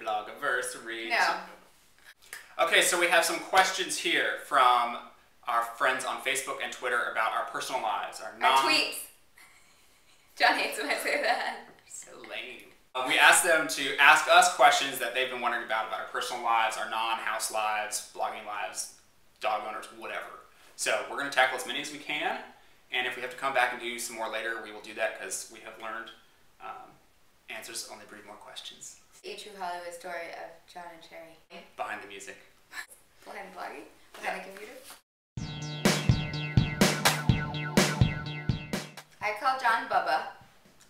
Blogiversary. No. Okay, so we have some questions here from our friends on Facebook and Twitter about our personal lives. Our tweets. John hates when I say that. So lame. We asked them to ask us questions that they've been wondering about our personal lives, our non-house lives, blogging lives, dog owners, whatever. So we're going to tackle as many as we can, and if we have to come back and do some more later, we will do that because we have learned answers only breed more questions. A true Hollywood story of John and Cherry. Behind the music. Behind the blogging? Behind the computer? I call John Bubba.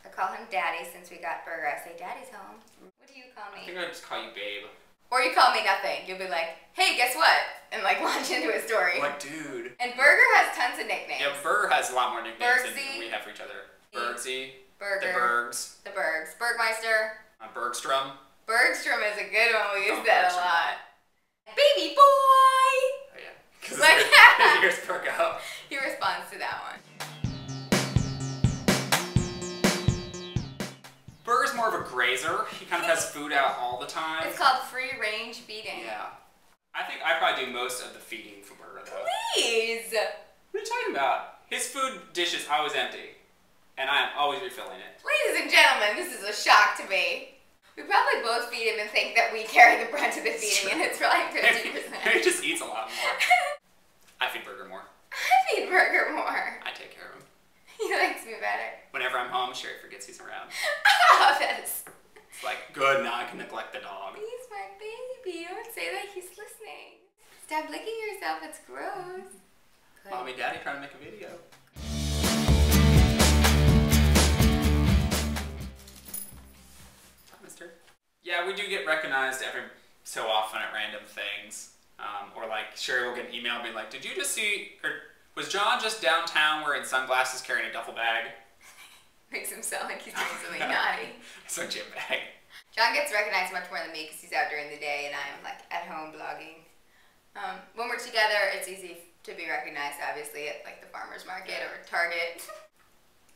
I call him Daddy since we got Burger. I say, Daddy's home. What do you call me? I think I just call you Babe. Or you call me nothing. You'll be like, hey, guess what? And like launch into a story. What dude? And Burger has tons of nicknames. Yeah, Burger has a lot more nicknames Bergsy, than we have for each other. Bergsy. Burger. The Bergs. The Bergs. Bergmeister. Bergstrom. Bergstrom is a good one. We use that Bergstrom. a lot. Baby boy! Oh yeah. Because like, here's Burgo. He responds to that one. Burger's more of a grazer. He kind of has food out all the time. It's called free range feeding. Yeah. I think I probably do most of the feeding for Burger though. Please! What are you talking about? His food dish is always empty. And I am always refilling it. Ladies and gentlemen, this is a shock to me. We probably both feed him and think that we carry the brunt of the feeding, and it's probably 50%. He just eats a lot more. I feed Burger more. I feed Burger more. I take care of him. He likes me better. Whenever I'm home, Sherry forgets he's around. Oh, that's... It's like, good, now I can neglect the dog. He's my baby. Don't say that he's listening. Stop licking yourself, it's gross. Good. Mommy, Daddy trying to make a video. Yeah, we do get recognized every so often at random things. Or like Sherry will get an email being like, did you just see, or was John just downtown wearing sunglasses carrying a duffel bag? Makes him sound like he's doing something naughty. It's a gym bag. John gets recognized much more than me because he's out during the day and I'm like at home blogging. When we're together, it's easy to be recognized, obviously, at like the farmer's market or Target.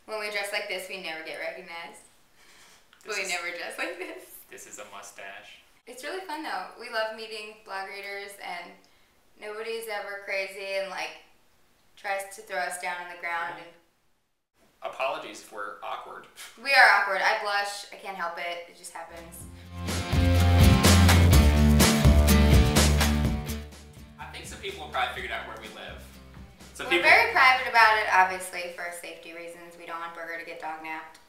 When we dress like this, we never get recognized. But we never dress like this. This is a mustache. It's really fun though. We love meeting blog readers and nobody's ever crazy and like tries to throw us down on the ground. Yeah. And apologies if we're awkward. We are awkward. I blush. I can't help it. It just happens. I think some people have probably figured out where we live. We're very private about it, obviously, for safety reasons. We don't want Burger to get dog napped.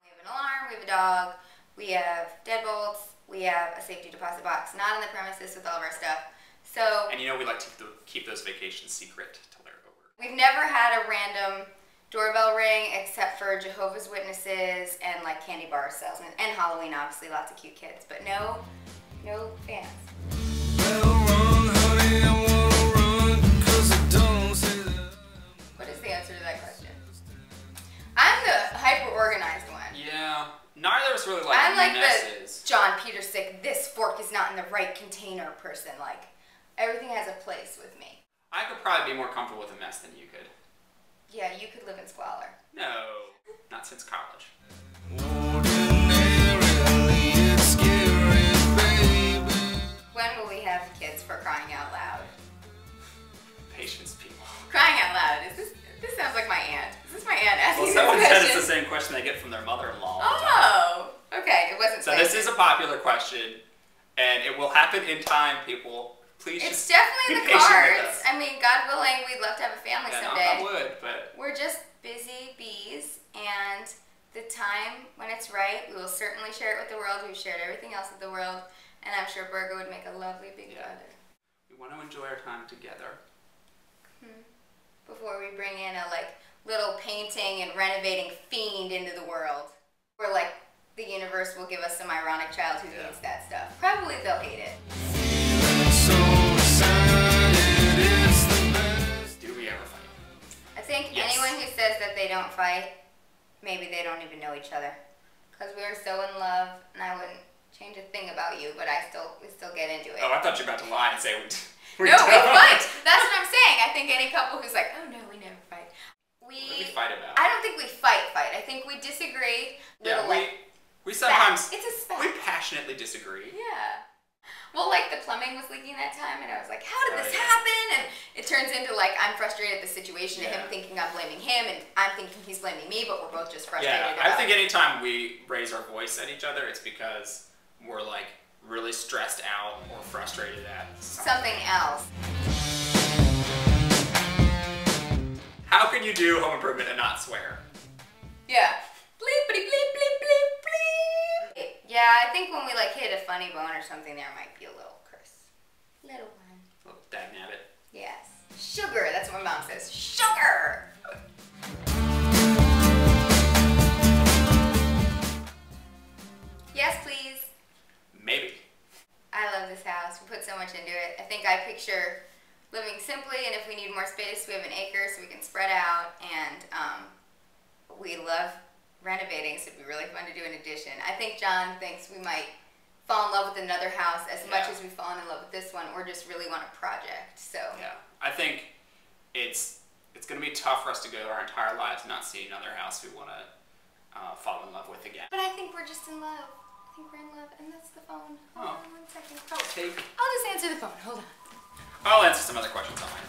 We have an alarm. We have a dog. We have deadbolts. We have a safety deposit box, not on the premises with all of our stuff. So. And you know we like to keep those vacations secret till they're over. We've never had a random doorbell ring except for Jehovah's Witnesses and like candy bar salesmen and Halloween, obviously, lots of cute kids, but no fans. What is the answer to that question? I'm the hyper-organized one. Yeah, neither of us really like I'm like messes. the John Petersick, this fork is not in the right container person. Like, everything has a place with me. I could probably be more comfortable with a mess than you could. Yeah, you could live in squalor. No, not since college. When will we have kids, for crying out loud? Patience, people. Crying out loud. This sounds like my aunt. Is this my aunt asking this someone question? said it's the same question they get from their mother-in-law. Oh, okay. It wasn't. So this is a popular question, and it will happen in time, people. Please. It's just definitely in be the patient with cards. us. I mean, God willing, we'd love to have a family someday. I would, but we're just busy bees, and the time when it's right, we will certainly share it with the world. We've shared everything else with the world, and I'm sure Burger would make a lovely big brother. We want to enjoy our time together. Before we bring in a like little painting and renovating fiend into the world, or like the universe will give us some ironic child who hates that stuff. Probably they'll hate it. Do we ever fight? I think anyone who says that they don't fight, maybe they don't even know each other. Because we are so in love, and I wouldn't change a thing about you, but we still get into it. Oh, I thought you were about to lie and say we No, we fight. That's what I'm saying. I think any couple who's like, oh no, we never fight. What do we fight about? I don't think we fight. I think we disagree. We sometimes, It's a spat. we passionately disagree. Yeah. Well, like the plumbing was leaking that time, and I was like, how did this yeah. happen? And it turns into like I'm frustrated at the situation, and Yeah. him thinking I'm blaming him, and I'm thinking he's blaming me, but we're both just frustrated. Yeah, I think anytime we raise our voice at each other, it's because we're like really stressed out or frustrated at something else. How can you do home improvement and not swear? Yeah. Bleepity bleep bleep bleep bleep. Yeah, I think when we like hit a funny bone or something, there might be a little curse. Little one. Oh, dagnabbit. Yes. Sugar. That's what my mom says. Sugar. Yes, please. Maybe. I love this house. We put so much into it. I think I picture living simply, and if we need more space, we have an acre so we can spread out, and we love renovating, so it'd be really fun to do an addition. I think John thinks we might fall in love with another house as much as we've fallen in love with this one, or just really want a project. So yeah, I think it's going to be tough for us to go our entire lives and not see another house we want to fall in love with again. But I think we're just in love. I think we're in love, and that's the phone. Hold on 1 second. I'll I'll just answer the phone. Hold on. I'll answer some other questions on mine.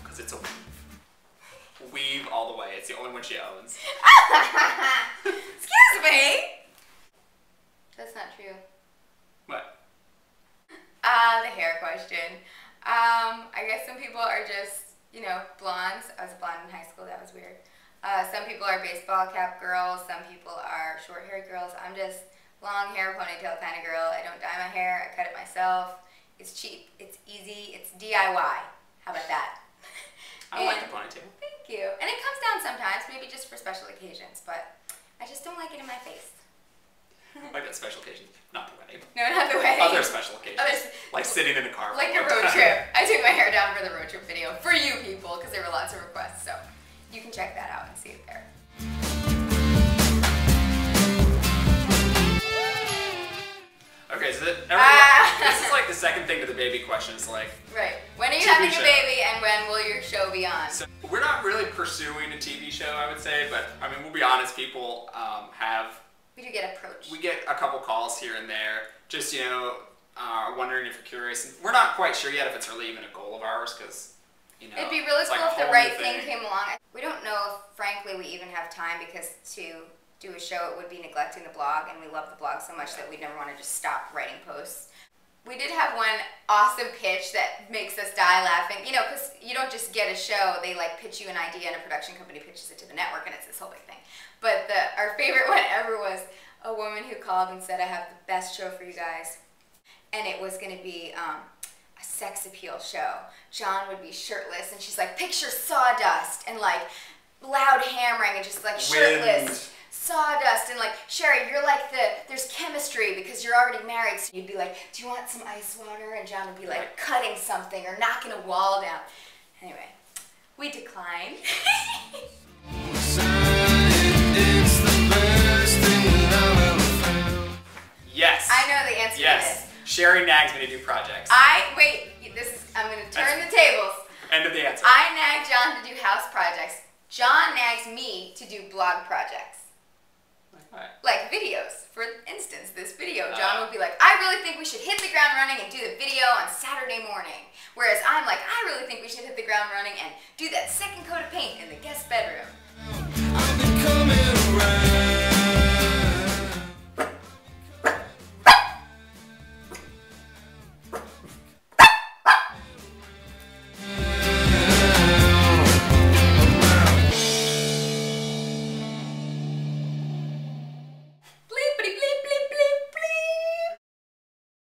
Because it's a weave all the way. It's the only one she owns. Excuse me. That's not true. What? The hair question. I guess some people are just, blondes. I was a blonde in high school. That was weird. Some people are baseball cap girls. Some people are short-haired girls. I'm just long hair, ponytail kind of girl. I don't dye my hair. I cut it myself. It's cheap. It's easy. It's DIY. How about that? I like the ponytail. Thank you. And it comes down sometimes, maybe just for special occasions, but I just don't like it in my face. Like that special occasion, not the wedding. No, not the wedding. Other special occasions. Like sitting in a car. Like a road trip. I took my hair down for the road trip video for you people because there were lots of requests, so you can check that out and see it there. Okay, so this is like the second thing to the baby questions, like. Right. When are you TV having show. your baby, and when will your show be on? So we're not really pursuing a TV show, I would say, but I mean, we'll be honest. People We do get approached. We get a couple calls here and there, just wondering if you're curious. And we're not quite sure yet if it's really even a goal of ours, because it'd be really cool if the right thing came along. We don't know if, frankly, we even have time, because to do a show, it would be neglecting the blog, and we love the blog so much that we'd never want to just stop writing posts. We did have one awesome pitch that makes us die laughing, because you don't just get a show, they pitch you an idea and a production company pitches it to the network, and it's this whole big thing. But our favorite one ever was a woman who called and said, I have the best show for you guys. And it was going to be a sex appeal show. John would be shirtless, and she's like, picture sawdust and loud hammering and just shirtless. Wind. Sawdust, and Sherry, you're there's chemistry because you're already married, so you'd be like, do you want some ice water? And John would be cutting something or knocking a wall down. Anyway, we declined. Yes. I know the answer to this. Sherry nags me to do projects. I'm going to turn the tables. End of the answer. I nag John to do house projects. John nags me to do blog projects. Like videos. For instance, this video, John would be like, I really think we should hit the ground running and do the video on Saturday morning. Whereas I'm like, I really think we should hit the ground running and do that second coat of paint in the guest bedroom.